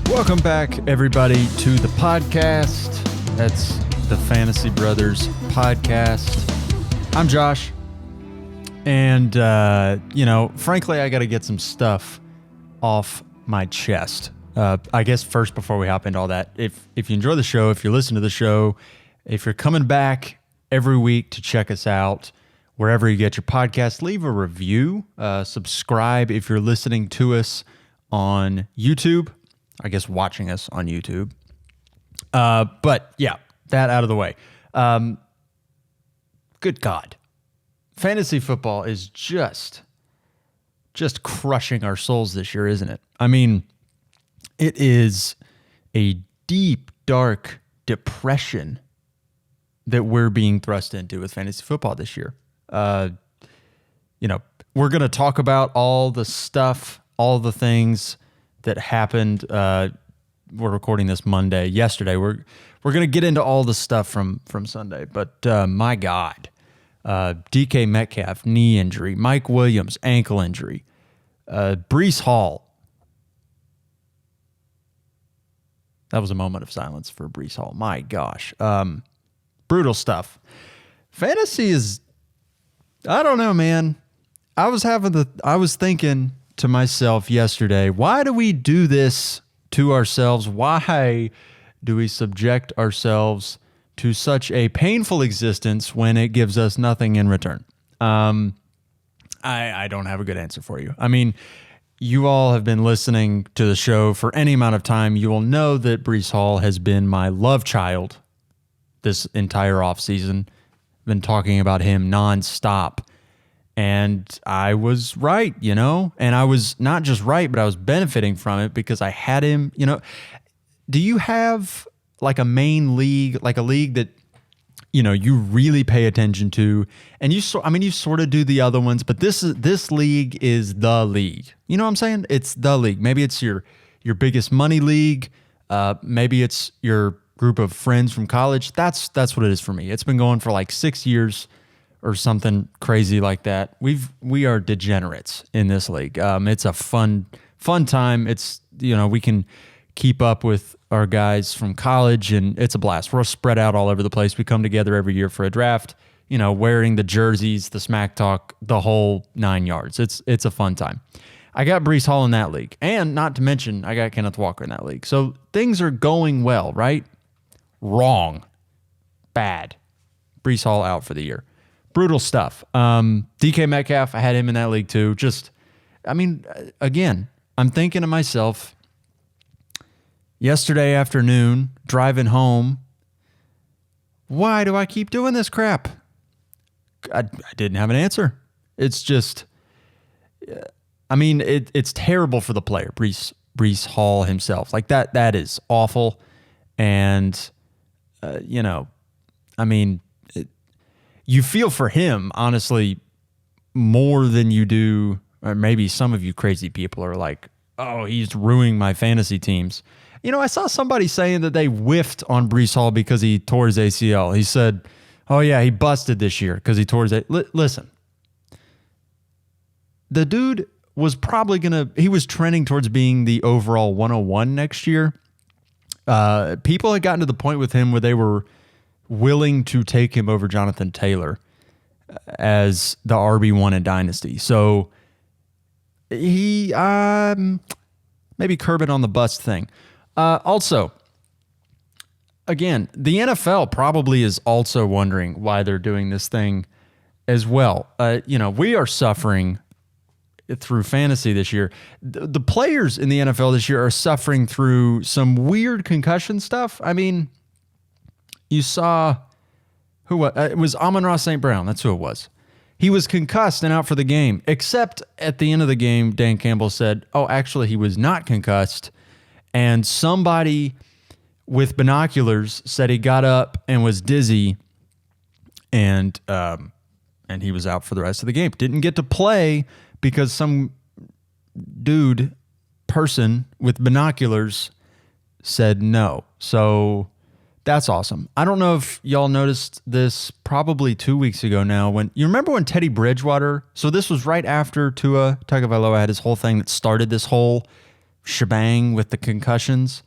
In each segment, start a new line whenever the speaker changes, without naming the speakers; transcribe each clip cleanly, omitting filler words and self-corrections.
Welcome back, everybody, to the podcast. That's the Fantasy Brothers podcast. I'm Josh. And, frankly, I got to get some stuff off my chest. I guess first, before we hop into all that, if you enjoy the show, if you listen to the show, if you're coming back every week to check us out, wherever you get your podcast, leave a review, subscribe if you're listening to us on YouTube. I guess watching us on YouTube. But yeah, that out of the way. Good God. Fantasy football is just crushing our souls this year, isn't it? I mean, it is a deep, dark depression that we're being thrust into with fantasy football this year. We're going to talk about all the stuff, all the things that happened. We're recording this Monday. Yesterday, we're going to get into all the stuff from Sunday. But my God, DK Metcalf, knee injury. Mike Williams, ankle injury. Breece Hall. That was a moment of silence for Breece Hall. My gosh. Brutal stuff. Fantasy is, I don't know, man. I was thinking to myself yesterday, why do we do this to ourselves? Why do we subject ourselves to such a painful existence when it gives us nothing in return? I don't have a good answer for you. I mean, you all have been listening to the show for any amount of time. You will know that Breece Hall has been my love child this entire offseason. Been talking about him nonstop. And I was right, and I was not just right, but I was benefiting from it because I had him, Do you have like a main league, like a league that, you really pay attention to? And you sort of do the other ones, but this league is the league. You know what I'm saying? It's the league. Maybe it's your biggest money league. Maybe it's your group of friends from college. That's what it is for me. It's been going for like 6 years or something crazy like that. We are degenerates in this league. It's a fun time. It's, we can keep up with our guys from college and it's a blast. We're spread out all over the place. We come together every year for a draft, wearing the jerseys, the smack talk, the whole 9 yards. It's a fun time. I got Breece Hall in that league. And not to mention, I got Kenneth Walker in that league. So things are going well, right? Wrong. Bad. Breece Hall out for the year. Brutal stuff. DK Metcalf, I had him in that league too. Again, I'm thinking to myself, yesterday afternoon, driving home, why do I keep doing this crap? I didn't have an answer. It's just, it's terrible for the player, Breece Hall himself. Like that is awful. And, you feel for him, honestly, more than you do, or maybe some of you crazy people are like, oh, he's ruining my fantasy teams. I saw somebody saying that they whiffed on Breece Hall because he tore his ACL. He said, oh, yeah, he busted this year because he tore his ACL. Listen, the dude was probably he was trending towards being the overall 101 next year. People had gotten to the point with him where they were willing to take him over Jonathan Taylor as the RB1 in Dynasty. So he maybe curb it on the bust thing. Also, again, the NFL probably is also wondering why they're doing this thing as well. We are suffering through fantasy this year. The players in the NFL this year are suffering through some weird concussion stuff. You saw it was Amon-Ra St. Brown. That's who it was. He was concussed and out for the game, except at the end of the game, Dan Campbell said, oh, actually, he was not concussed. And somebody with binoculars said he got up and was dizzy and he was out for the rest of the game. Didn't get to play because some person with binoculars said no. So that's awesome. I don't know if y'all noticed this probably 2 weeks ago now. When you remember when Teddy Bridgewater, so this was right after Tua Tagovailoa had his whole thing that started this whole shebang with the concussions.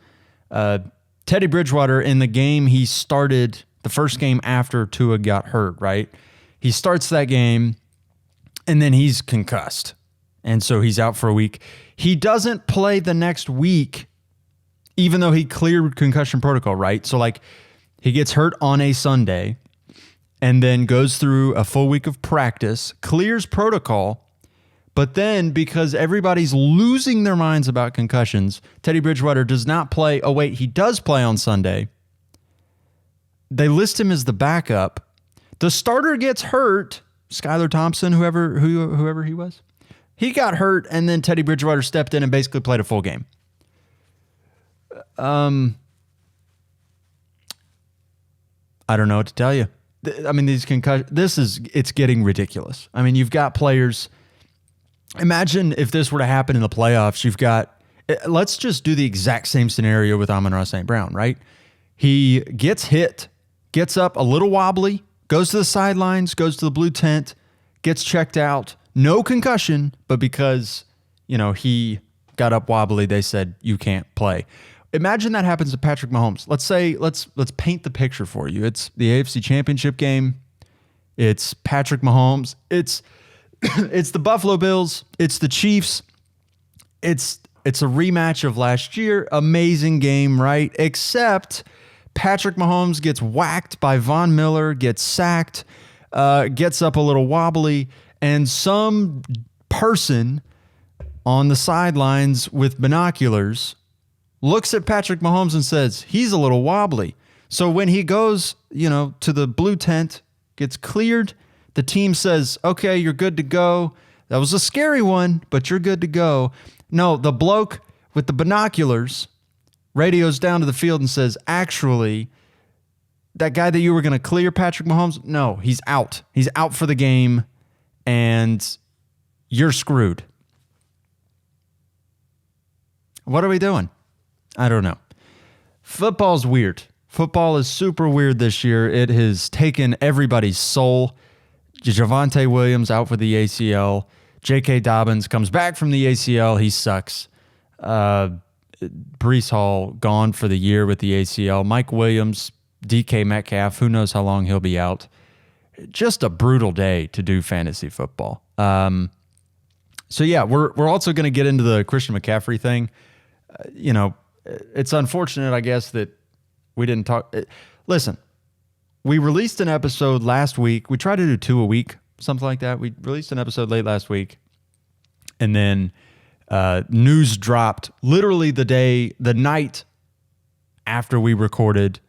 Teddy Bridgewater, in the game he started, the first game after Tua got hurt, right? He starts that game, and then he's concussed. And so he's out for a week. He doesn't play the next week, even though he cleared concussion protocol, right? So, like, he gets hurt on a Sunday and then goes through a full week of practice, clears protocol, but then because everybody's losing their minds about concussions, Teddy Bridgewater does not play. Oh, wait, he does play on Sunday. They list him as the backup. The starter gets hurt. Skylar Thompson, whoever he was. He got hurt, and then Teddy Bridgewater stepped in and basically played a full game. I don't know what to tell you. I mean, these concussions, it's getting ridiculous. I mean, you've got players. Imagine if this were to happen in the playoffs. Let's just do the exact same scenario with Amon-Ra St. Brown, right? He gets hit, gets up a little wobbly, goes to the sidelines, goes to the blue tent, gets checked out. No concussion, but because, he got up wobbly, they said you can't play. Imagine that happens to Patrick Mahomes. Let's paint the picture for you. It's the AFC Championship game. It's Patrick Mahomes. It's the Buffalo Bills. It's the Chiefs. It's a rematch of last year. Amazing game, right? Except Patrick Mahomes gets whacked by Von Miller, gets sacked, gets up a little wobbly, and some person on the sidelines with binoculars looks at Patrick Mahomes and says, he's a little wobbly. So when he goes, to the blue tent, gets cleared, the team says, okay, you're good to go. That was a scary one, but you're good to go. No, the bloke with the binoculars radios down to the field and says, actually, that guy that you were going to clear, Patrick Mahomes, no, he's out. He's out for the game, and you're screwed. What are we doing? I don't know. Football's weird. Football is super weird this year. It has taken everybody's soul. Javonte Williams out for the ACL. J.K. Dobbins comes back from the ACL. He sucks. Breece Hall gone for the year with the ACL. Mike Williams, DK Metcalf, who knows how long he'll be out. Just a brutal day to do fantasy football. So yeah, we're also going to get into the Christian McCaffrey thing. It's unfortunate, I guess, that we didn't talk. Listen, we released an episode last week. We tried to do 2 a week, something like that. We released an episode late last week, and then news dropped literally the night after we recorded,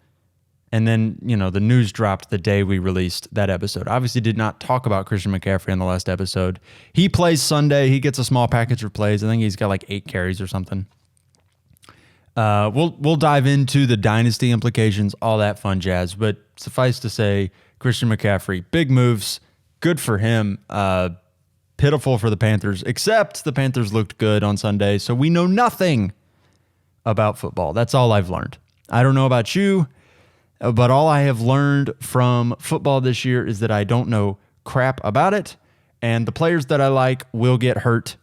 and then the news dropped the day we released that episode. Obviously, did not talk about Christian McCaffrey on the last episode. He plays Sunday. He gets a small package of plays. I think he's got like 8 carries or something. We'll dive into the dynasty implications, all that fun jazz. But suffice to say, Christian McCaffrey, big moves, good for him. Pitiful for the Panthers, except the Panthers looked good on Sunday. So we know nothing about football. That's all I've learned. I don't know about you, but all I have learned from football this year is that I don't know crap about it, and the players that I like will get hurt,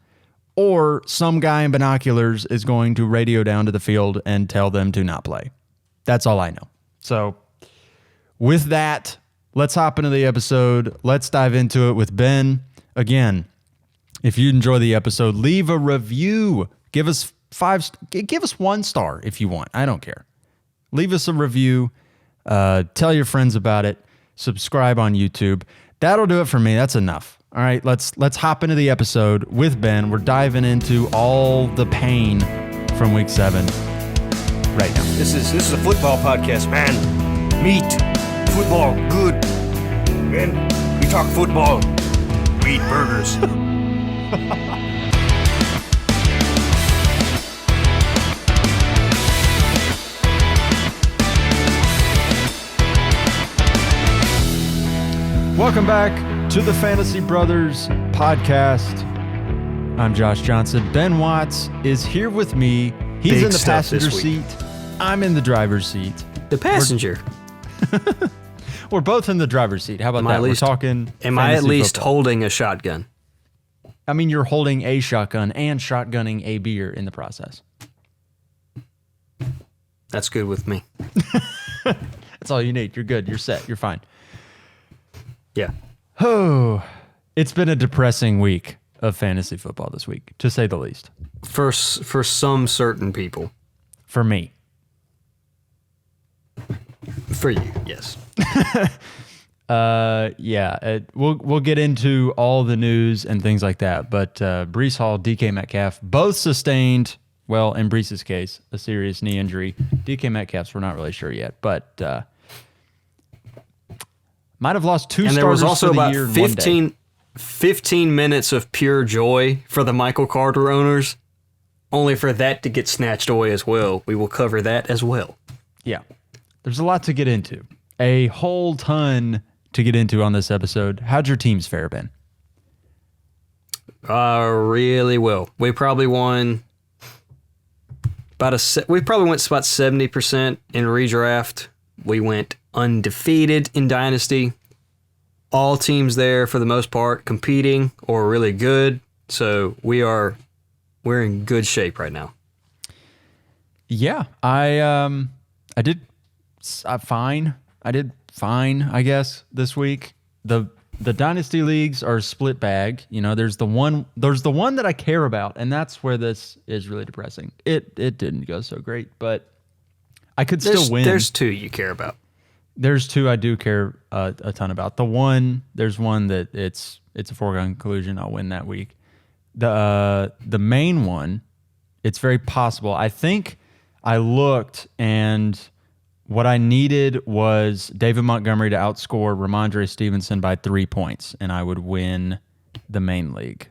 or some guy in binoculars is going to radio down to the field and tell them to not play. That's all I know. So with that, let's hop into the episode. Let's dive into it with Ben. Again, if you enjoy the episode, leave a review. Give us 1 star if you want. I don't care. Leave us a review. Tell your friends about it. Subscribe on YouTube. That'll do it for me. That's enough. All right, let's hop into the episode with Ben. We're diving into all the pain from week 7 right now.
This is a football podcast, man. Meat, football, good. Man, we talk football. We eat burgers.
Welcome back to the Fantasy Brothers podcast. I'm Josh Johnson. Ben Watts is here with me. He's
Big
in the
stuff
passenger seat. I'm in the driver's seat.
The passenger.
We're both in the driver's seat. How about that? We're talking.
Am I at least
football.
holding a shotgun?
I mean, you're holding a shotgun and shotgunning a beer in the process.
That's good with me.
That's all you need. You're good. You're set. You're fine.
Yeah.
Oh, it's been a depressing week of fantasy football this week, to say the least.
For some certain people.
For me.
For you, yes.
We'll get into all the news and things like that. But Breece Hall, DK Metcalf, both sustained, well, in Breece's case, a serious knee injury. DK Metcalf's, we're not really sure yet, but might have lost two
and
starters
there was also
for the
about
year in
15 minutes of pure joy for the Michael Carter owners, only for that to get snatched away as well. We will cover that as well.
Yeah. There's a lot to get into. A whole ton to get into on this episode. How'd your team's fare been?
Really well. We probably won we probably went about 70% in redraft. We went undefeated in Dynasty. All teams there, for the most part, competing or really good. So we're in good shape right now.
Yeah, I did fine. I did fine, I guess, this week. The Dynasty leagues are split bag. You know, there's the one that I care about, and that's where this is really depressing. It didn't go so great, but I could still win.
There's two you care about.
There's two I do care a ton about. There's one that it's a foregone conclusion I'll win that week. The main one, it's very possible. I think I looked, and what I needed was David Montgomery to outscore Ramondre Stevenson by 3 points, and I would win the main league.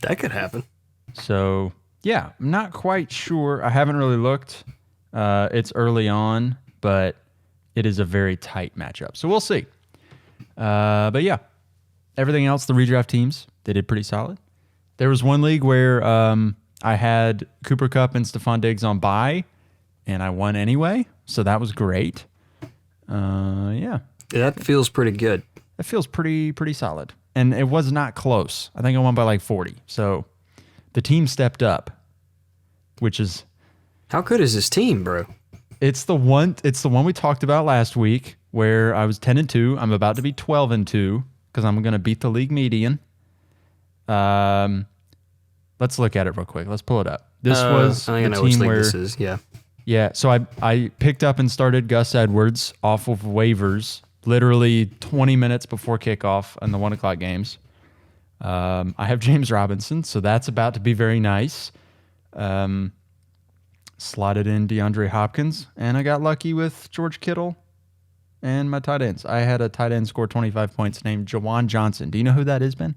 That could happen.
So, yeah, I'm not quite sure. I haven't really looked. It's early on, but it is a very tight matchup. So we'll see. But yeah, everything else, the redraft teams, they did pretty solid. There was one league where I had Cooper Kupp and Stephon Diggs on bye, and I won anyway, so that was great. Yeah.
That feels pretty good.
That feels pretty solid. And it was not close. I think I won by like 40. So the team stepped up, which is...
How good is this team, bro?
It's the one we talked about last week where I was 10-2. I'm about to be 12-2 because I'm going to beat the league median. Let's look at it real quick. Let's pull it up. This was
I think
the
I know which
team
league
where
this is.
Yeah, so I picked up and started Gus Edwards off of waivers literally 20 minutes before kickoff in the 1 o'clock games. I have James Robinson, so that's about to be very nice. Slotted in DeAndre Hopkins, and I got lucky with George Kittle and my tight ends. I had a tight end score 25 points named Jawan Johnson. Do you know who that is, Ben?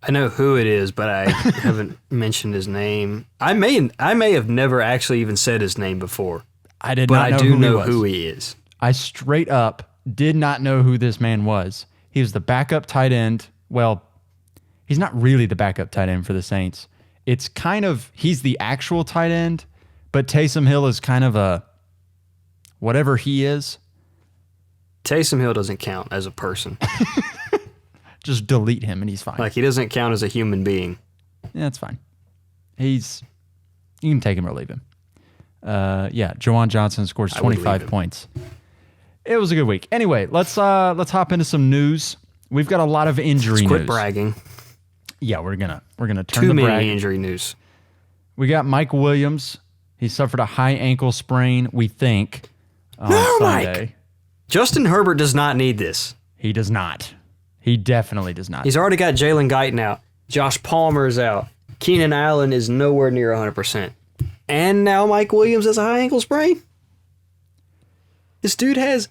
I know who it is, but I haven't mentioned his name. I may have never actually even said his name before.
I did
but
not know
I do
who
know
he was.
who he is.
I straight up did not know who this man was. He was the backup tight end. Well, he's not really the backup tight end for the Saints. It's kind of, he's the actual tight end, but Taysom Hill is kind of a whatever he is.
Taysom Hill doesn't count as a person.
Just delete him and he's fine.
Like, he doesn't count as a human being.
Yeah, that's fine. You can take him or leave him. Yeah, Jawan Johnson scores 25 points. It was a good week. Anyway, let's hop into some news. We've got a lot of injury news.
Quit bragging.
Yeah, we're gonna turn
Too
the
many
brag.
injury news.
We got Mike Williams. He suffered a high ankle sprain, we think, on Sunday.
Mike. Justin Herbert does not need this.
He does not. He definitely does not.
He's already got Jalen Guyton out. Josh Palmer's out. Keenan Allen is nowhere near 100%. And now Mike Williams has a high ankle sprain? This dude has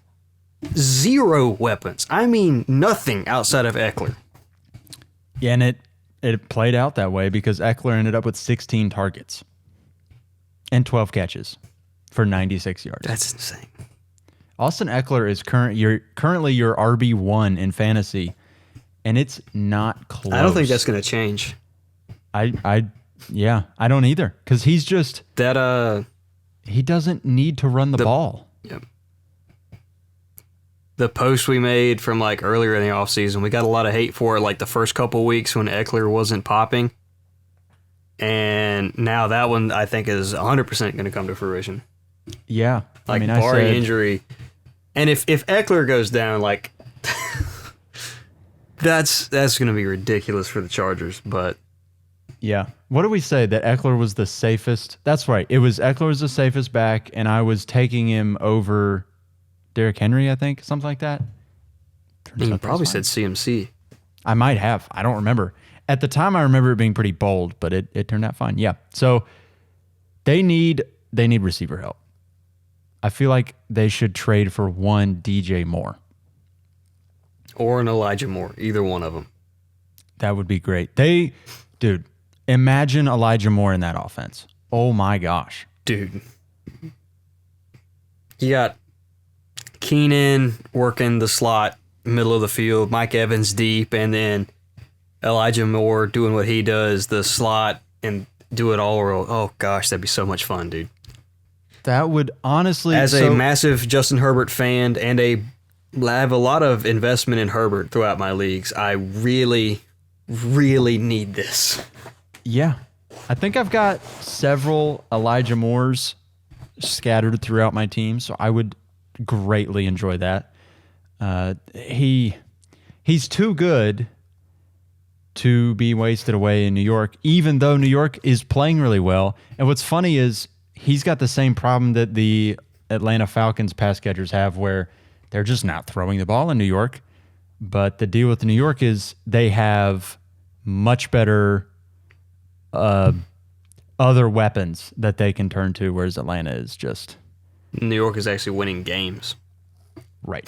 0 weapons. I mean, nothing outside of Eckler.
Yeah, and it played out that way because Eckler ended up with 16 targets and 12 catches for 96 yards.
That's insane.
Austin Eckler is currently your RB1 in fantasy, and it's not close.
I don't think that's going to change.
I don't either, because he's just he doesn't need to run the ball.
Yep. The post we made from like earlier in the offseason, we got a lot of hate for it, like the first couple weeks when Eckler wasn't popping. And now that one, I think, is 100% going to come to fruition.
Yeah.
Like,
I
barring injury. And if Eckler goes down, like, that's going to be ridiculous for the Chargers. But
yeah. What did we say? That Eckler was the safest? That's right. It was Eckler was the safest back, and I was taking him over Derrick Henry, I think. Something like that.
you probably said CMC.
I might have. I don't remember. At the time, I remember it being pretty bold, but it turned out fine. Yeah. So they need receiver help. I feel like they should trade for one DJ Moore.
Or an Elijah Moore. Either one of them.
That would be great. Dude, imagine Elijah Moore in that offense. Oh my gosh.
Dude. You got Keenan working the slot, middle of the field, Mike Evans deep, and then Elijah Moore doing what he does, the slot, and do it all. Oh gosh, that'd be so much fun, dude.
That would honestly...
As a massive Justin Herbert fan and I have a lot of investment in Herbert throughout my leagues, I really, really need this.
Yeah. I think I've got several Elijah Moores scattered throughout my team, so I would greatly enjoy that. He's too good to be wasted away in New York, even though New York is playing really well. And what's funny is he's got the same problem that the Atlanta Falcons pass catchers have, where they're just not throwing the ball in New York. But the deal with New York is they have much better other weapons that they can turn to, whereas Atlanta is just...
New York is actually winning games.
Right.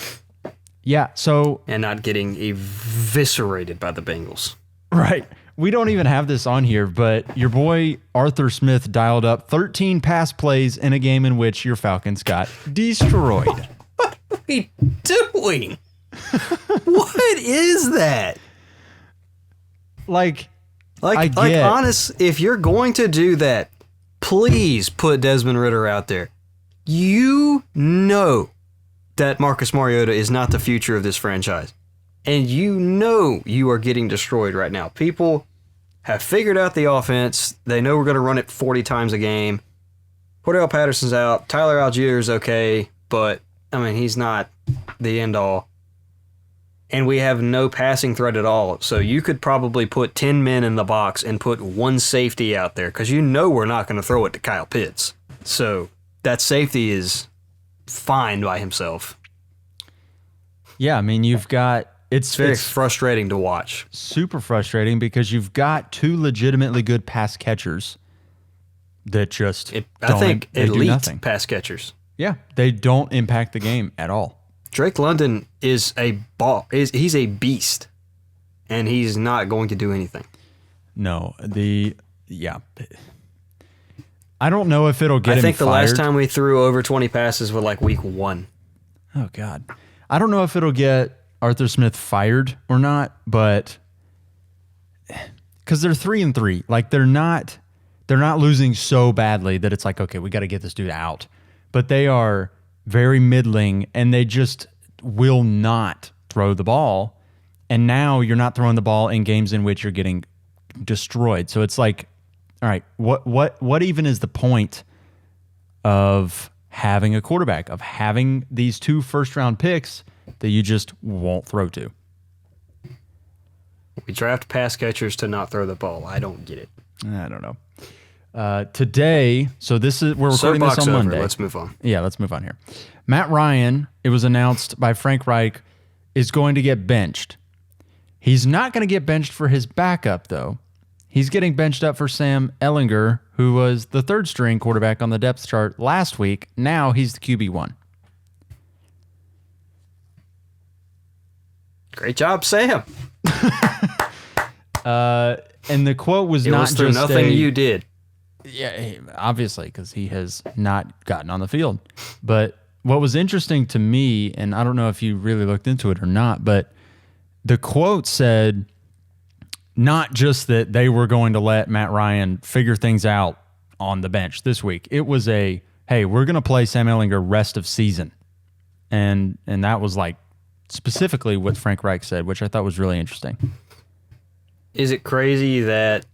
Yeah, so...
And not getting eviscerated by the Bengals.
Right. We don't even have this on here, but your boy Arthur Smith dialed up 13 pass plays in a game in which your Falcons got destroyed.
What are we doing? What is that?
Like,
honest, if you're going to do that, please put Desmond Ridder out there. You know that Marcus Mariota is not the future of this franchise. And you know you are getting destroyed right now. People have figured out the offense. They know we're going to run it 40 times a game. Cordell Patterson's out. Tyler Allgeier's okay, but, I mean, he's not the end-all. And we have no passing threat at all. So you could probably put 10 men in the box and put one safety out there, because you know we're not going to throw it to Kyle Pitts. So that safety is fine by himself.
Yeah, I mean, you've got... It's
very frustrating to watch.
Super frustrating because you've got two legitimately good pass catchers that just
elite pass catchers.
Yeah, they don't impact the game at all.
Drake London is he's a beast, and he's not going to do anything.
No, I don't know if it'll get him fired. I think
the last time we threw over 20 passes was like week 1.
Oh God, I don't know if it'll get Arthur Smith fired or not, but because they're 3-3, like they're not losing so badly that it's like, okay, we got to get this dude out. But they are very middling, and they just will not throw the ball. And now you're not throwing the ball in games in which you're getting destroyed. So it's like, all right, what even is the point of having a quarterback, of having these 2 first-round picks that you just won't throw to?
We draft pass catchers to not throw the ball. I don't get it.
I don't know. Today, so we're recording this on Monday.
Let's move on.
Yeah, let's move on here. Matt Ryan, it was announced by Frank Reich, is going to get benched. He's not going to get benched for his backup, though. He's getting benched up for Sam Ehlinger, who was the 3rd-string quarterback on the depth chart last week. Now he's the QB1.
Great job, Sam.
And the quote was not just
nothing you did.
Yeah, obviously, because he has not gotten on the field. But what was interesting to me, and I don't know if you really looked into it or not, but the quote said not just that they were going to let Matt Ryan figure things out on the bench this week. It was hey, we're going to play Sam Ehlinger rest of season. And that was like specifically what Frank Reich said, which I thought was really interesting.
Is it crazy that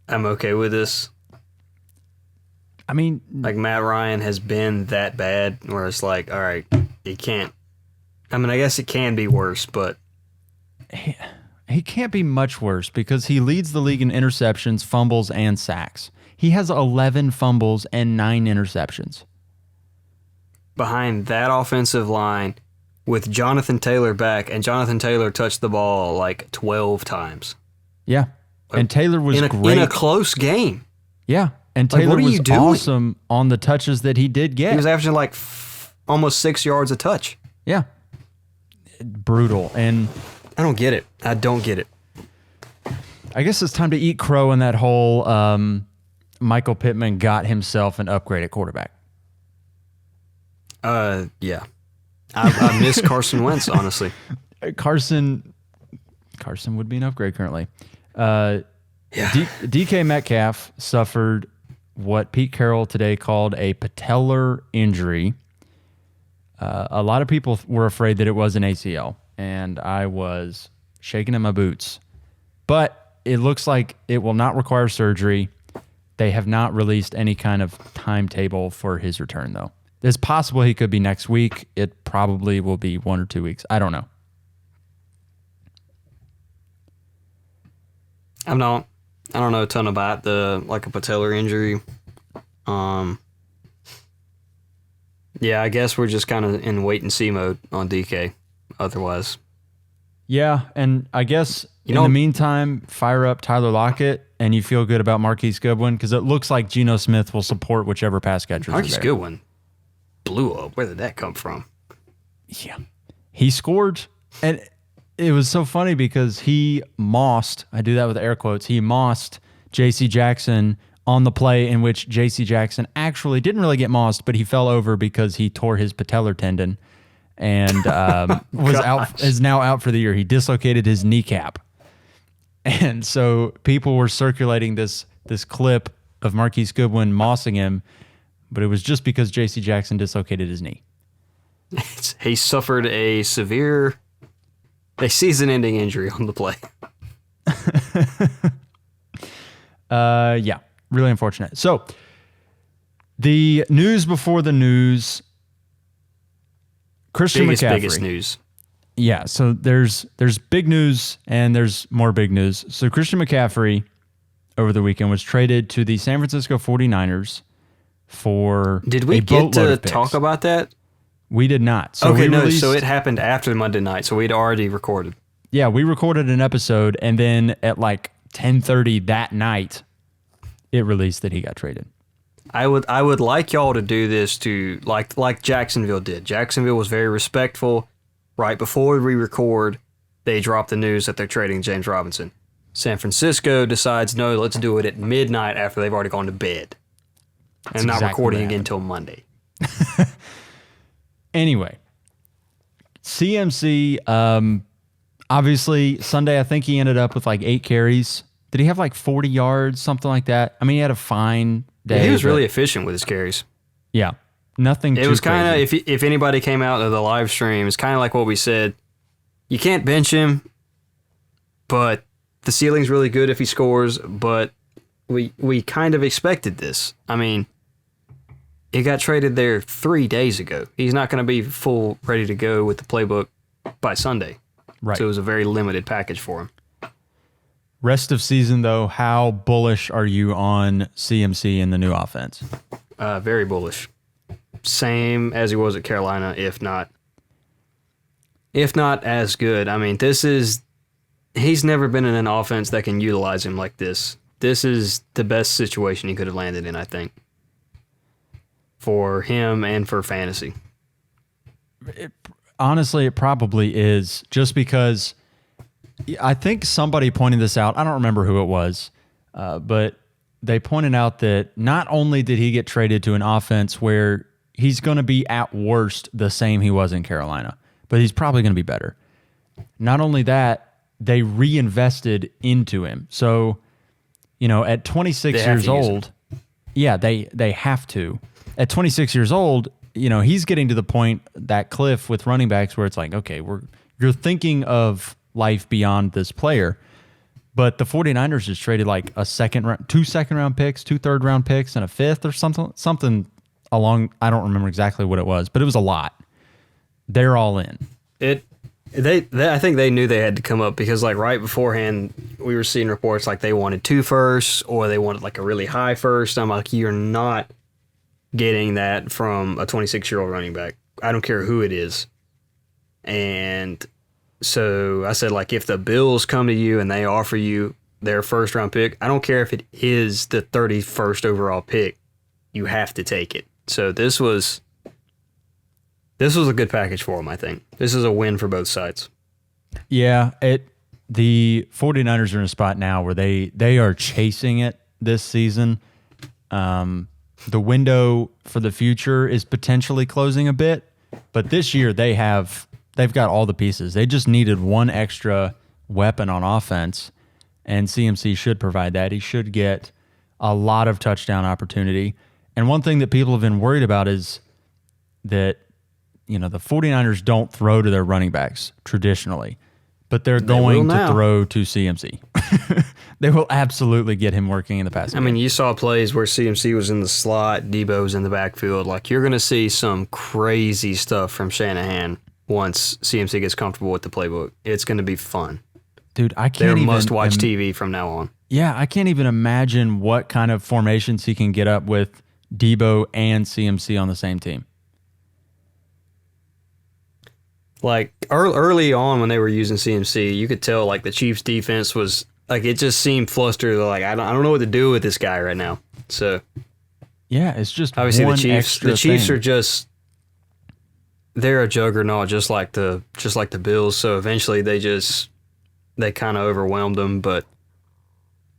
I'm okay with this.
I mean,
Like, Matt Ryan has been that bad where it's like, all right, he can't. I mean, I guess it can be worse, but
he can't be much worse because he leads the league in interceptions, fumbles, and sacks. He has 11 fumbles and 9 interceptions.
behind that offensive line with Jonathan Taylor back, and Jonathan Taylor touched the ball like 12 times.
Yeah. And Taylor was great.
In a close game.
Yeah. And
Like,
Taylor
what are
was
you doing?
awesome on the touches that he did get.
He was averaging like almost 6 yards a touch.
Yeah. Brutal. And
I don't get it. I don't get it.
I guess it's time to eat crow in that whole Michael Pittman got himself an upgrade at quarterback.
Yeah. I miss Carson Wentz, honestly.
Carson would be an upgrade currently.
Yeah.
DK Metcalf suffered what Pete Carroll today called a patellar injury. A lot of people were afraid that it was an ACL, and I was shaking in my boots. But it looks like it will not require surgery. They have not released any kind of timetable for his return, though. It's possible he could be next week. It probably will be 1 or 2 weeks. I don't know.
I don't know a ton about a patellar injury. Yeah, I guess we're just kind of in wait and see mode on DK. Otherwise,
Yeah, and I guess in the meantime, fire up Tyler Lockett, and you feel good about Marquise Goodwin because it looks like Geno Smith will support whichever pass catchers
Marquise
are there.
Goodwin blew up. Where did that come from?
Yeah, he scored, and it was so funny because he mossed. I do that with air quotes. He mossed J.C. Jackson on the play in which J.C. Jackson actually didn't really get mossed, but he fell over because he tore his patellar tendon and is now out for the year. He dislocated his kneecap. And so people were circulating this clip of Marquise Goodwin mossing him, but it was just because J.C. Jackson dislocated his knee.
He suffered a season-ending injury on the play.
Yeah, really unfortunate. So the news before the news, Christian McCaffrey.
Biggest news.
Yeah, so there's big news and there's more big news. So Christian McCaffrey over the weekend was traded to the San Francisco 49ers for
Did we
a
get
boatload
to
of picks.
talk about that?
We did not. So
Okay,
we
no,
released,
so it happened after Monday night, so we'd already recorded.
Yeah, we recorded an episode and then at like 10:30 that night, it released that he got traded.
I would like y'all to do this to like Jacksonville did. Jacksonville was very respectful. Right before we record, they drop the news that they're trading James Robinson. San Francisco decides, no, let's do it at midnight after they've already gone to bed. And not
exactly
recording
what
again
happened.
until Monday.
Anyway, CMC, obviously Sunday, I think he ended up with like 8 carries. Did he have like 40 yards, something like that? I mean, he had a fine day.
Yeah, he was
but-
really efficient with his carries.
Yeah, nothing
It
too
was kind of,
crazy.
if anybody came out to the live stream, it's kind of like what we said. You can't bench him, but the ceiling's really good if he scores, but we kind of expected this. I mean, he got traded there 3 days ago. He's not going to be full ready to go with the playbook by Sunday.
Right.
So it was a very limited package for him.
Rest of season, though, how bullish are you on CMC in the new offense?
Very bullish. Same as he was at Carolina, if not as good. I mean, he's never been in an offense that can utilize him like this. This is the best situation he could have landed in, I think, for him and for fantasy.
Honestly, it probably is, just because I think somebody pointed this out. I don't remember who it was, but they pointed out that not only did he get traded to an offense where he's going to be at worst the same he was in Carolina, but he's probably going to be better. Not only that, they reinvested into him. So, at 26 years old, yeah, they have to. At 26 years old, he's getting to the point, that cliff with running backs where it's like, okay, you're thinking of life beyond this player. But the 49ers just traded like a two second round picks, 2 third round picks, and a 5th or something along. I don't remember exactly what it was, but it was a lot. They're all in.
I think they knew they had to come up because like right beforehand we were seeing reports like they wanted 2 firsts or they wanted like a really high first. I'm like, you're not getting that from a 26-year-old running back. I don't care who it is. And so I said, like, if the Bills come to you and they offer you their first round pick, I don't care if it is the 31st overall pick, you have to take it. So this was a good package for them, I think. This is a win for both sides.
Yeah, the 49ers are in a spot now where they are chasing it this season. The window for the future is potentially closing a bit, but this year they've got all the pieces. They just needed one extra weapon on offense, and CMC should provide that. He should get a lot of touchdown opportunity. And one thing that people have been worried about is that, the 49ers don't throw to their running backs traditionally, but they're going to throw to CMC. They will absolutely get him working in the passing game.
I mean, you saw plays where CMC was in the slot, Debo was in the backfield. Like, you're going to see some crazy stuff from Shanahan once CMC gets comfortable with the playbook. It's going to be fun.
Dude, I can't
They're
even...
must-watch TV from now on.
Yeah, I can't even imagine what kind of formations he can get up with Debo and CMC on the same team.
Like, early on when they were using CMC, you could tell, like, the Chiefs' defense was, like, it just seemed flustered. Like, I don't know what to do with this guy right now. So,
yeah, it's just
obviously
one
the Chiefs
thing.
are just, they're a juggernaut, just like the Bills. So eventually they kind of overwhelmed them. But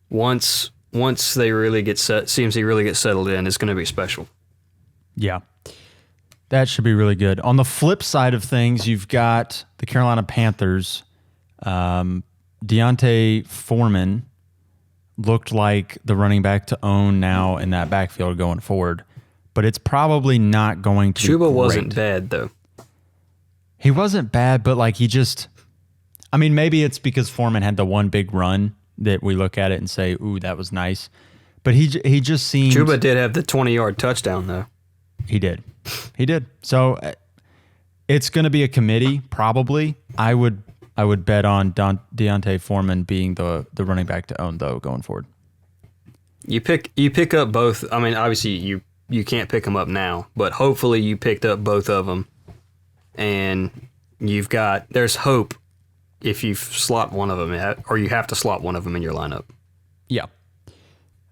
once they really get CMC really gets settled in, it's going to be special.
Yeah. That should be really good. On the flip side of things, you've got the Carolina Panthers. Deontay Foreman looked like the running back to own now in that backfield going forward, but it's probably not going to be
Chuba
great.
wasn't bad, though.
He wasn't bad, but like maybe it's because Foreman had the one big run that we look at it and say, ooh, that was nice. But he just seemed...
Chuba did have the 20-yard touchdown, though.
He did. So it's going to be a committee, probably. I would bet on Deontay Foreman being the running back to own, though, going forward.
You pick up both. I mean, obviously you can't pick them up now, but hopefully you picked up both of them, and there's hope if you slot one of them, or you have to slot one of them in your lineup.
Yeah.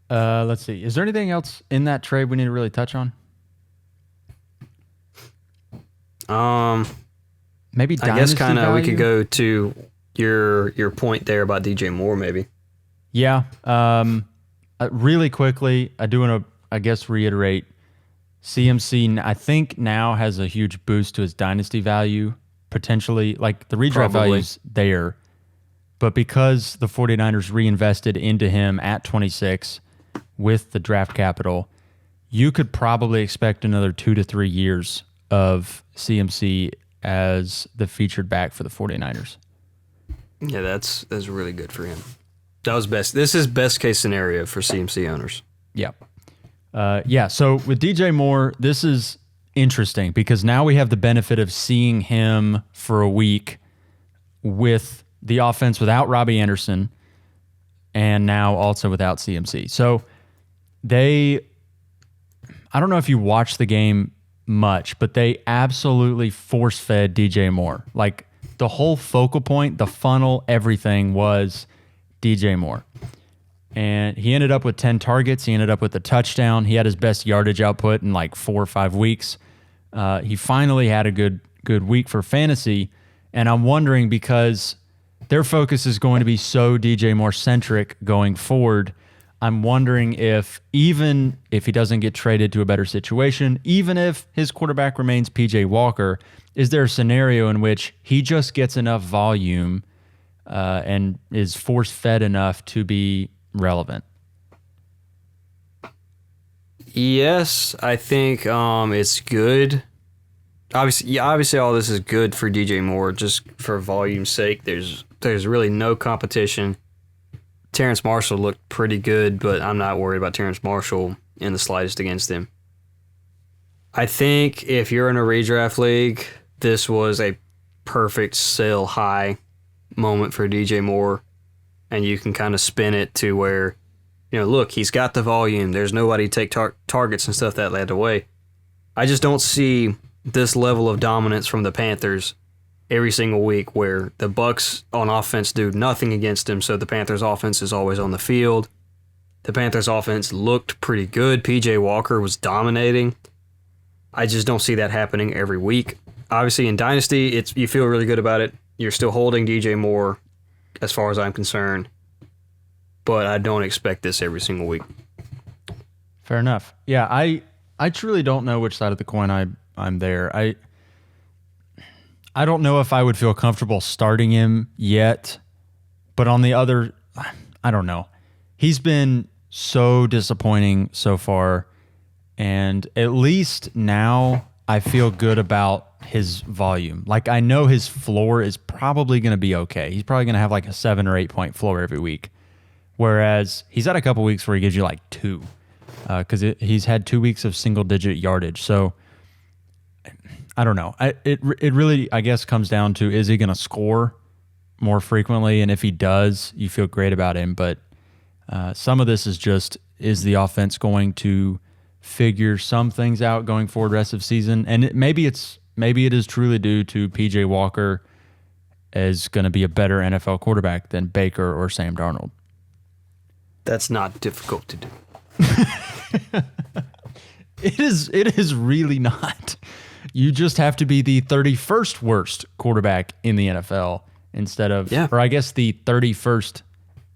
Let's see. Is there anything else in that trade we need to really touch on? Maybe
I guess kind of we
value?
could go to your point there about DJ Moore, maybe.
Yeah. Really quickly, I do want to, I guess, reiterate CMC, I think now has a huge boost to his dynasty value, potentially. Like the redraft value's there, but because the 49ers reinvested into him at 26 with the draft capital, you could probably expect another 2 to 3 years of CMC as the featured back for the 49ers.
Yeah, that's really good for him. That was best. This is best case scenario for CMC owners.
Yeah. So with DJ Moore, this is interesting because now we have the benefit of seeing him for a week with the offense without Robbie Anderson and now also without CMC. So I don't know if you watched the game much, but they absolutely force-fed DJ Moore. Like the whole focal point, the funnel, everything was DJ Moore. And he ended up with 10 targets. He ended up with a touchdown. He had his best yardage output in like 4 or 5 weeks. He finally had a good week for fantasy. And I'm wondering, because their focus is going to be so DJ Moore centric going forward, I'm wondering if even if he doesn't get traded to a better situation, even if his quarterback remains PJ Walker, is there a scenario in which he just gets enough volume and is force-fed enough to be relevant?
Yes, I think it's good. Obviously, all this is good for DJ Moore just for volume's sake. There's really no competition. Terrence Marshall looked pretty good, but I'm not worried about Terrence Marshall in the slightest against him. I think if you're in a redraft league, this was a perfect sell high moment for DJ Moore, and you can kind of spin it to where, look, he's got the volume. There's nobody to take targets and stuff that led away. I just don't see this level of dominance from the Panthers every single week where the Bucs on offense do nothing against him, so the Panthers offense is always on the field. The Panthers offense looked pretty good. PJ Walker was dominating. I just don't see that happening every week. Obviously, in Dynasty, you feel really good about it. You're still holding DJ Moore, as far as I'm concerned. But I don't expect this every single week.
Fair enough. Yeah, I truly don't know which side of the coin I'm there. I don't know if I would feel comfortable starting him yet, but on the other, I don't know. He's been so disappointing so far, and at least now I feel good about his volume. Like, I know his floor is probably going to be okay. He's probably going to have like a 7 or 8 point floor every week, whereas he's had a couple weeks where he gives you like 2, because he's had 2 weeks of single-digit yardage. So I don't know. It really, I guess, comes down to, is he going to score more frequently? And if he does, you feel great about him. But some of this is just, is the offense going to figure some things out going forward rest of season? And maybe it is truly due to PJ Walker is going to be a better NFL quarterback than Baker or Sam Darnold.
That's not difficult to do.
It is really not. You just have to be the 31st worst quarterback in the NFL instead of, or I guess the 31st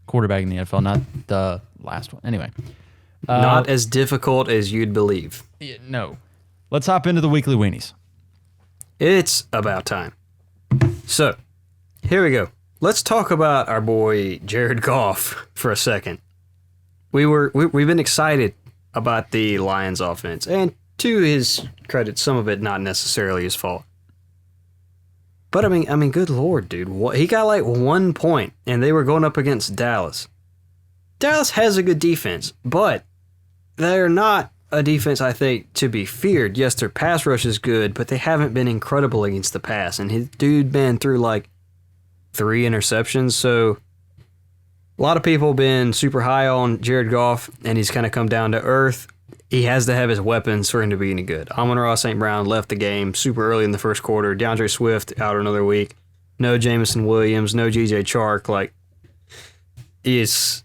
quarterback in the NFL, not the last one. Anyway.
Not as difficult as you'd believe.
No. Let's hop into the weekly weenies.
It's about time. So, here we go. Let's talk about our boy Jared Goff for a second. We've been excited about the Lions offense, and to his credit, some of it not necessarily his fault. But I mean, good Lord, dude. He got like 1 point, and they were going up against Dallas. Dallas has a good defense, but they're not a defense, I think, to be feared. Yes, their pass rush is good, but they haven't been incredible against the pass. And his dude been through like 3 interceptions, so a lot of people have been super high on Jared Goff, and he's kind of come down to earth. He has to have his weapons for him to be any good. Amon-Ra St. Brown left the game super early in the first quarter. DeAndre Swift out another week. No Jameson Williams, no G.J. Chark. Like, it's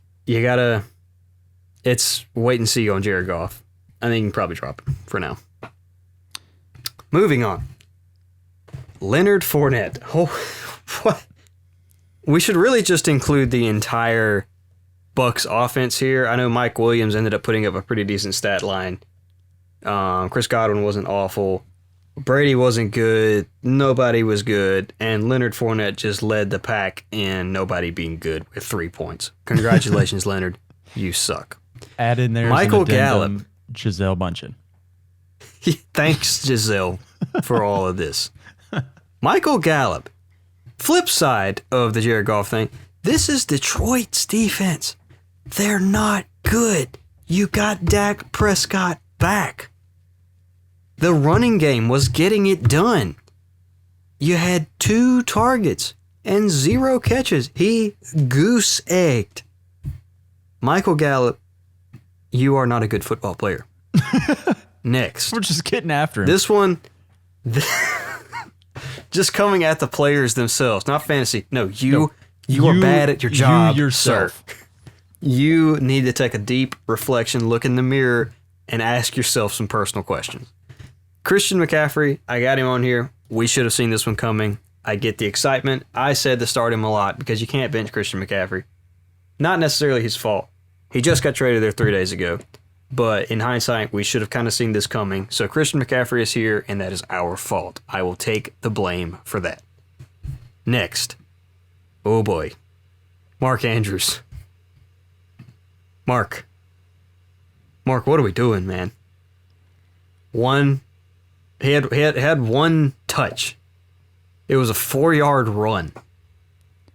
wait and see on Jared Goff. I think you can probably drop him for now. Moving on. Leonard Fournette. Oh, what? We should really just include the entire Bucs offense here. I know Mike Williams ended up putting up a pretty decent stat line. Chris Godwin wasn't awful. Brady wasn't good. Nobody was good. And Leonard Fournette just led the pack in nobody being good with 3 points. Congratulations, Leonard. You suck.
Add in there
Michael Gallup.
Gisele Bundchen.
Thanks, Gisele, for all of this. Michael Gallup. Flip side of the Jared Goff thing. This is Detroit's defense. They're not good. You got Dak Prescott back. The running game was getting it done. You had 2 targets and 0 catches. He goose-egged. Michael Gallup, you are not a good football player. Next.
We're just getting after him.
This one, just coming at the players themselves, not fantasy. No, you are bad at your job,
you yourself.
Sir. You need to take a deep reflection, look in the mirror, and ask yourself some personal questions. Christian McCaffrey, I got him on here. We should have seen this one coming. I get the excitement. I said to start him a lot because you can't bench Christian McCaffrey. Not necessarily his fault. He just got traded there 3 days ago. But in hindsight, we should have kind of seen this coming. So Christian McCaffrey is here, and that is our fault. I will take the blame for that. Next. Oh boy. Mark Andrews. Mark, what are we doing, man? He had 1 touch. It was a 4-yard run.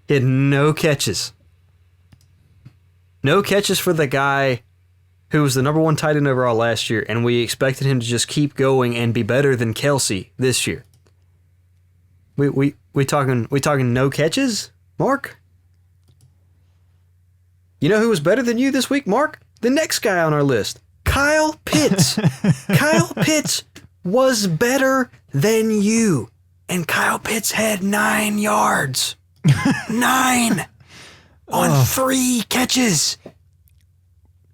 He had no catches. No catches for the guy who was the number 1 tight end overall last year, and we expected him to just keep going and be better than Kelsey this year. We talking no catches, Mark? You know who was better than you this week, Mark? The next guy on our list, Kyle Pitts. Kyle Pitts was better than you, and Kyle Pitts had 9 yards. 9 on 3 catches.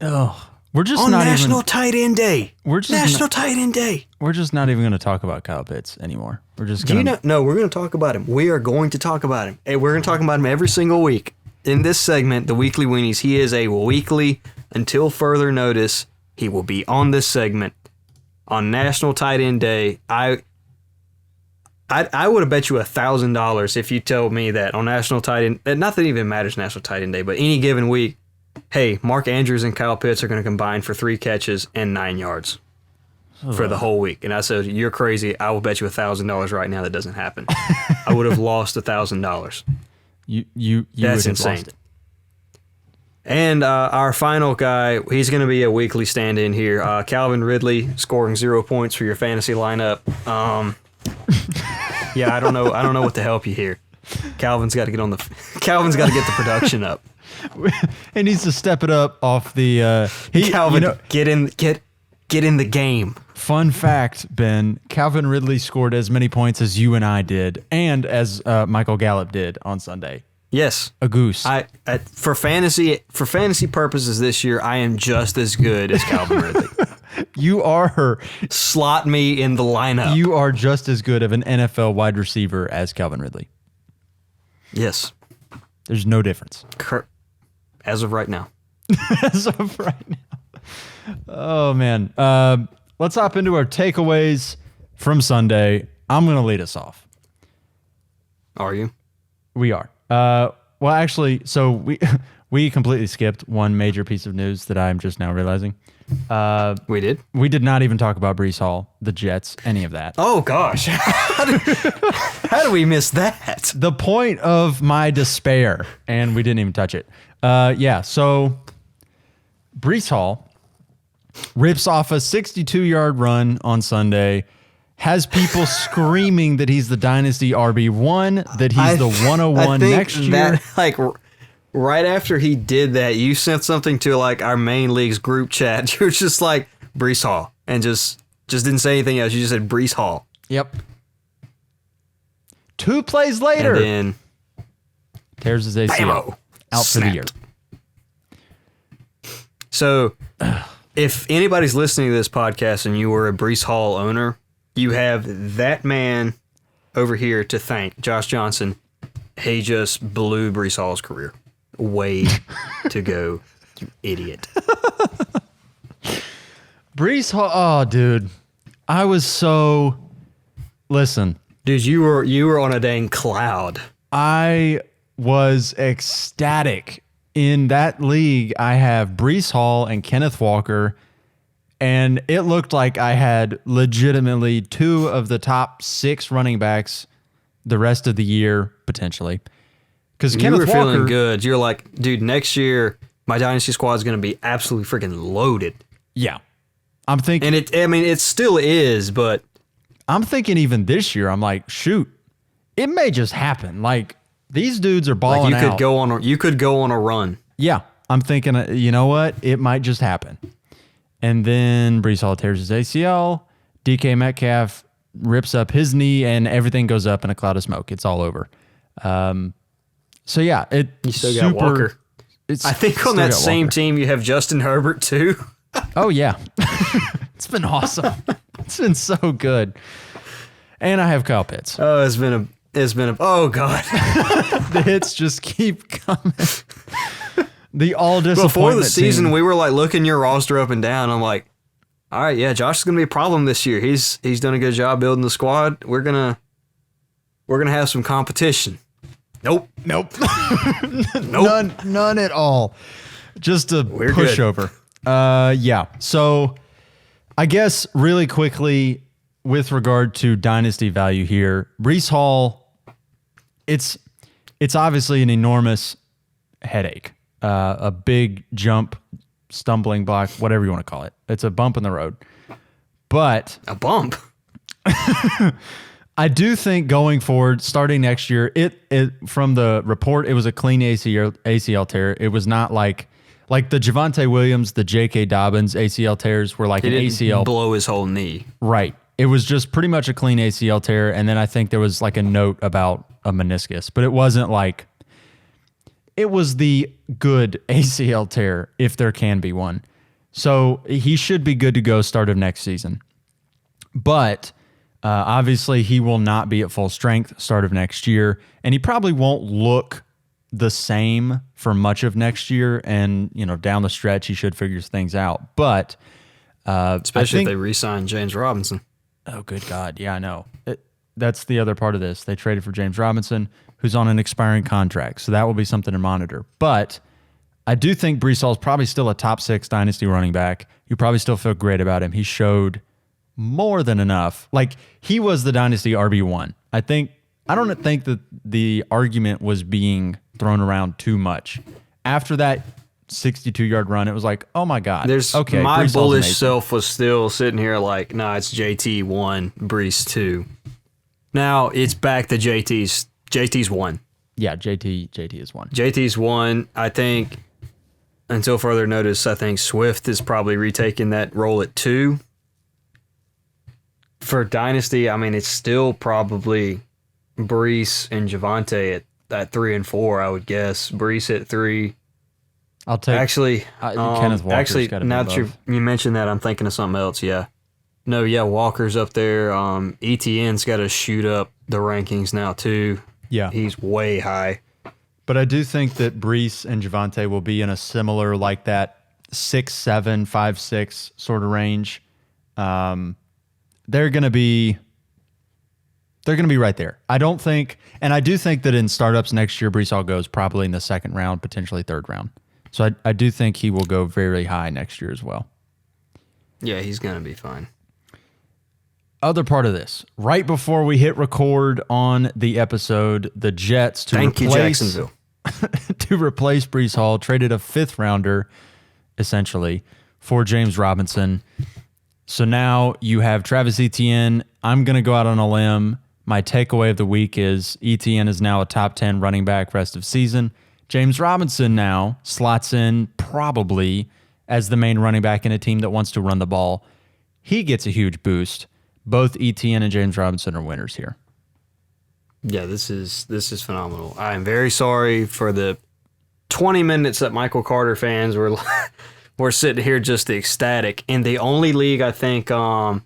Oh, we're just
on
not
National
even,
Tight End Day.
We're just
National Tight End Day.
We're just not even going to talk about Kyle Pitts anymore. We're just going to.
No, we're going to talk about him. We are going to talk about him. And we're going to talk about him every single week. In this segment, the Weekly Weenies, he is a weekly, until further notice, he will be on this segment on National Tight End Day. I would have bet you $1,000 if you told me that on National Tight End, not that it even matters National Tight End Day, but any given week, hey, Mark Andrews and Kyle Pitts are going to combine for 3 catches and 9 yards for the whole week. And I said, you're crazy. I will bet you $1,000 right now that doesn't happen. I would have lost $1,000.
You
That's
would have
insane.
lost it.
And our final guy, he's going to be a weekly stand-in here. Calvin Ridley scoring 0 points for your fantasy lineup. Yeah, I don't know what to help you here. Calvin's got to get the production up.
He needs to step it up off the.
Calvin, get in the game.
Fun fact, Ben, Calvin Ridley scored as many points as you and I did, and as Michael Gallup did on Sunday.
Yes,
a goose.
For fantasy purposes this year, I am just as good as Calvin Ridley.
You are.
Slot me in the lineup.
You are just as good of an NFL wide receiver as Calvin Ridley.
Yes.
There's no difference.
As of right now.
As of right now. Oh, man. Let's hop into our takeaways from Sunday. I'm going to lead us off.
Are you?
We are. Well, actually, so we completely skipped one major piece of news that I'm just now realizing.
We did?
We did not even talk about Breece Hall, the Jets, any of that.
Oh, gosh. How do we miss that?
The point of my despair, and we didn't even touch it. So Breece Hall rips off a 62-yard run on Sunday, has people screaming that he's the Dynasty RB1, that he's the 101 next year.
Right after he did that, you sent something to our main league's group chat. You were just like, Breece Hall, and just didn't say anything else. You just said Breece Hall.
Yep. 2 plays later,
and then
tears his ACL, out for the year. So,
if anybody's listening to this podcast and you were a Breece Hall owner, you have that man over here to thank, Josh Johnson. He just blew Breece Hall's career. Way to go, you idiot.
Breece Hall, oh, dude. I was so... Listen.
Dude, you were on a dang cloud.
I was ecstatic. In that league, I have Breece Hall and Kenneth Walker, and it looked like I had legitimately 2 of the top 6 running backs the rest of the year, potentially. Because
you were feeling good. You're like, dude, next year, my Dynasty squad is going to be absolutely freaking loaded.
Yeah. I'm thinking...
And it still is, but...
I'm thinking even this year, I'm like, shoot, it may just happen. Like, these dudes are balling out.
You could go on a run.
Yeah. I'm thinking, you know what? It might just happen. And then Breece Hall tears his ACL. DK Metcalf rips up his knee, and everything goes up in a cloud of smoke. It's all over. So, yeah.
You still got Walker. I think on that same team, you have Justin Herbert, too.
Oh, yeah. It's been awesome. It's been so good. And I have Kyle Pitts.
Oh, it's been a oh, God.
The hits just keep coming. The all disappointment
Before the season,
team.
we were looking your roster up and down. I'm like, all right, yeah, Josh is going to be a problem this year. He's done a good job building the squad. We're going to have some competition. Nope.
Nope. None at all. Just a pushover. Yeah. So I guess really quickly with regard to dynasty value here, Breece Hall, it's obviously an enormous headache a big jump, stumbling block, whatever you want to call it. It's a bump in the road. But
A bump.
I do think going forward, starting next year, it from the report, it was a clean ACL tear. It was not like the Javonte Williams, the J.K. Dobbins ACL tears were like
He
an
didn't
ACL.
blow his whole knee.
Right. It was just pretty much a clean ACL tear. And then I think there was like a note about a meniscus, but it wasn't like, it was the good ACL tear if there can be one. So he should be good to go start of next season. But obviously he will not be at full strength start of next year. And he probably won't look the same for much of next year. And, down the stretch, he should figure things out. But
Especially if they re-sign James Robinson.
Oh, good God. Yeah, I know. That's the other part of this. They traded for James Robinson, who's on an expiring contract. So that will be something to monitor. But I do think Breece Hall is probably still a top 6 dynasty running back. You probably still feel great about him. He showed more than enough. Like, he was the dynasty RB1. I don't think that the argument was being thrown around too much. After that 62-yard run, it was like, oh my God.
My
Breece Hall's
bullish
amazing.
self was still sitting here like, nah, it's JT 1, Breece 2. Now it's back to JT's 1.
Yeah, JT is 1.
JT's 1. I think, until further notice, I think Swift is probably retaking that role at 2. For Dynasty, I mean, it's still probably Breece and Javonte at 3 and 4, I would guess. Breece at 3.
I'll take
Actually,
Kenneth Walker's gotta be
now that
above.
you mentioned that, I'm thinking of something else. Yeah, no, yeah, Walker's up there. ETN's got to shoot up the rankings now too.
Yeah.
He's way high.
But I do think that Breece and Javonte will be in a similar, like that 6'7", 5'6" sort of range. They're gonna be right there. I don't think, and I do think that in startups next year, Breece Hall goes probably in the second round, potentially third round. So I do think he will go very high next year as well.
Yeah, he's gonna be fine.
Other part of this, right before we hit record on the episode, the Jets to
Thank you,
replace
Jacksonville.
to replace Breece Hall traded a 5th rounder, essentially, for James Robinson. So now you have Travis Etienne. I'm going to go out on a limb. My takeaway of the week is Etienne is now a top 10 running back rest of season. James Robinson now slots in probably as the main running back in a team that wants to run the ball. He gets a huge boost. Both Etienne and James Robinson are winners here.
Yeah, this is phenomenal. I am very sorry for the 20 minutes that Michael Carter fans were sitting here just ecstatic. In the only league I think that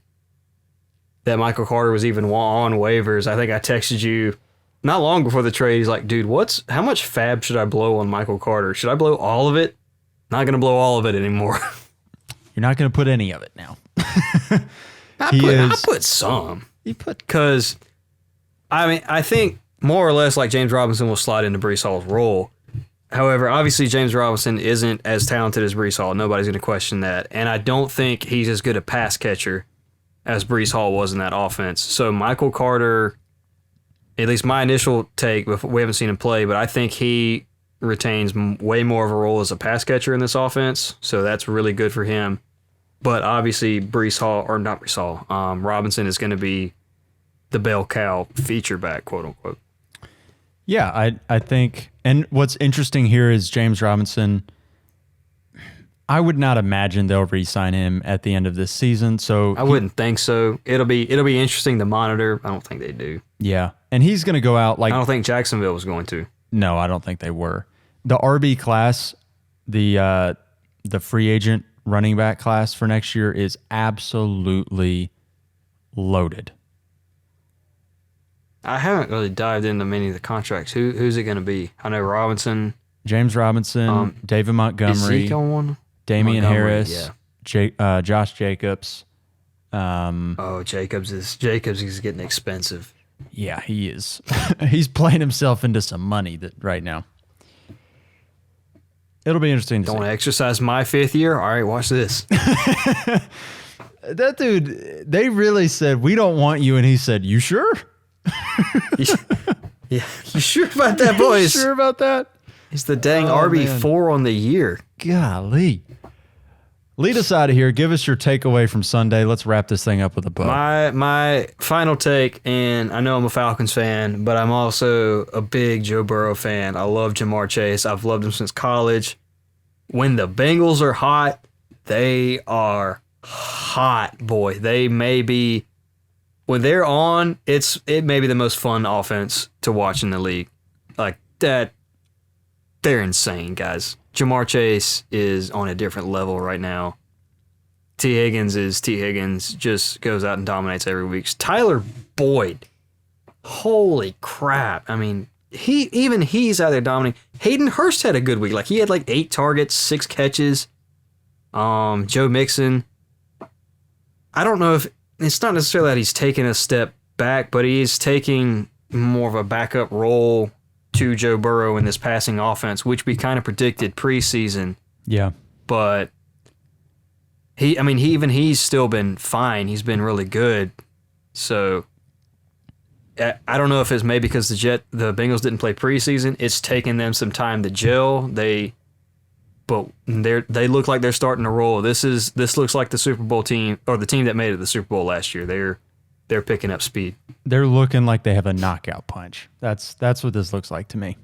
Michael Carter was even on waivers, I think I texted you not long before the trade. He's like, dude, how much fab should I blow on Michael Carter? Should I blow all of it? Not going to blow all of it anymore.
You're not going to put any of it now.
I put some. Because, I mean, I think more or less like James Robinson will slide into Breece Hall's role. However, obviously James Robinson isn't as talented as Breece Hall. Nobody's going to question that. And I don't think he's as good a pass catcher as Breece Hall was in that offense. So Michael Carter, at least my initial take, we haven't seen him play, but I think he retains way more of a role as a pass catcher in this offense. So that's really good for him. But obviously Robinson is going to be the bell cow feature back, quote unquote.
Yeah, I think, and what's interesting here is James Robinson, I would not imagine they'll re-sign him at the end of this season. So
I wouldn't think so. It'll be interesting to monitor. I don't think they do.
Yeah, and he's going to go out like,
I don't think Jacksonville was going to.
No, I don't think they were. The RB class, the free agent running back class for next year is absolutely loaded.
I haven't really dived into many of the contracts. Who's it going to be? I know Robinson,
James Robinson, David Montgomery,
is Zeke on one?
Damian
Montgomery,
Harris, Josh Jacobs.
Jacobs is getting expensive.
Yeah, he is. He's playing himself into some money right now. It'll be interesting to see.
Don't exercise my 5th year? All right, watch this.
That dude, they really said, we don't want you. And he said, you sure?
Yeah, you sure about that, boys?
You sure about that?
He's the dang
Oh,
RB4 on the year.
Golly. Lead us out of here. Give us your takeaway from Sunday. Let's wrap this thing up with a bow.
My final take, and I know I'm a Falcons fan, but I'm also a big Joe Burrow fan. I love Jamar Chase. I've loved him since college. When the Bengals are hot, they are hot, boy. They may be, when they're on, it may be the most fun offense to watch in the league. Like that, they're insane, guys. Jamar Chase is on a different level right now. T. Higgins is T. Higgins, just goes out and dominates every week. Tyler Boyd, holy crap. I mean, he's out there dominating. Hayden Hurst had a good week. Like, he had like 8 targets, 6 catches. Joe Mixon, I don't know if, it's not necessarily that he's taking a step back, but he is taking more of a backup role to Joe Burrow in this passing offense, which we kind of predicted preseason.
Yeah.
But he's still been fine. He's been really good. So I don't know if it's maybe because the Bengals didn't play preseason. It's taken them some time to gel. They look like they're starting to roll. This looks like the Super Bowl team, or the team that made it to the Super Bowl last year. They're picking up speed.
They're looking like they have a knockout punch. That's what this looks like to me.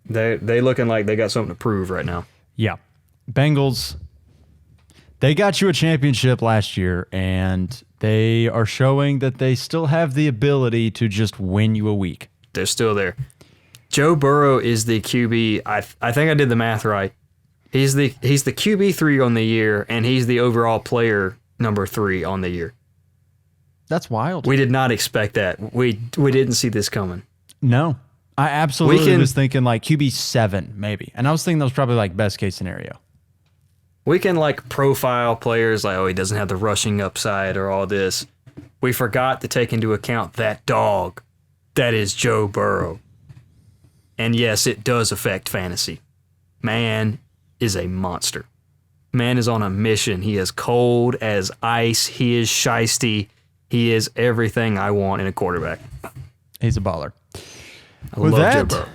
They looking like they got something to prove right now.
Yeah. Bengals, they got you a championship last year, and they are showing that they still have the ability to just win you a week.
They're still there. Joe Burrow is the QB. I think I did the math right. He's the QB3 on the year, and he's the overall player number 3 on the year.
That's wild.
We did not expect that. We didn't see this coming.
No. I absolutely was thinking like QB7 maybe. And I was thinking that was probably like best case scenario.
We can like profile players like, oh, he doesn't have the rushing upside or all this. We forgot to take into account that dog that is Joe Burrow. And yes, it does affect fantasy. Man is a monster. Man is on a mission. He is cold as ice. He is shiesty. He is everything I want in a quarterback.
He's a baller.
I love Joe Burrow.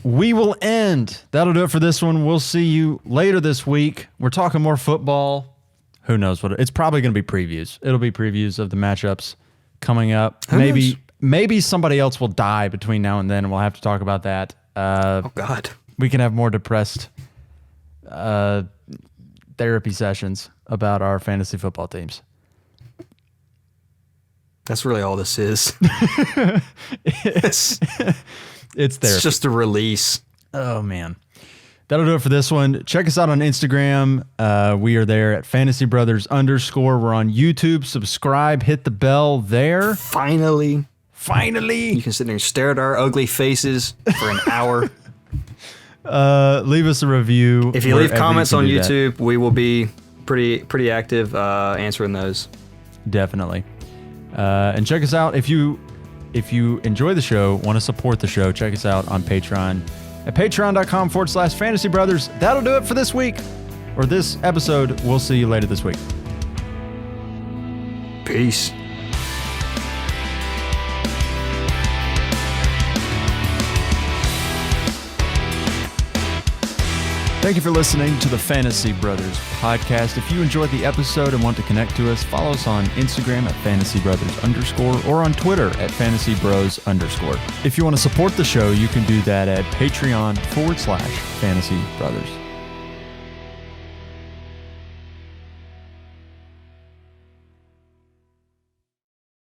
We will end. That'll do it for this one. We'll see you later this week. We're talking more football. Who knows what it's probably going to be previews. It'll be previews of the matchups coming up. Maybe somebody else will die between now and then, and we'll have to talk about that.
Oh God.
We can have more depressed therapy sessions about our fantasy football teams.
That's really all this is.
It's therapy.
It's just a release.
Oh, man. That'll do it for this one. Check us out on Instagram. We are there at FantasyBrothers_. We're on YouTube. Subscribe. Hit the bell there.
Finally.
You
can sit there and stare at our ugly faces for an hour.
Leave us a review.
If you leave comments on YouTube, we will be pretty active answering those.
Definitely. And check us out if you enjoy the show, want to support the show, check us out on Patreon at patreon.com/fantasybrothers. That'll do it for this week, or this episode. We'll see you later this week.
Peace.
Thank you for listening to the Fantasy Brothers podcast. If you enjoyed the episode and want to connect to us, follow us on Instagram at FantasyBrothers_ or on Twitter at FantasyBros_. If you want to support the show, you can do that at Patreon /FantasyBrothers.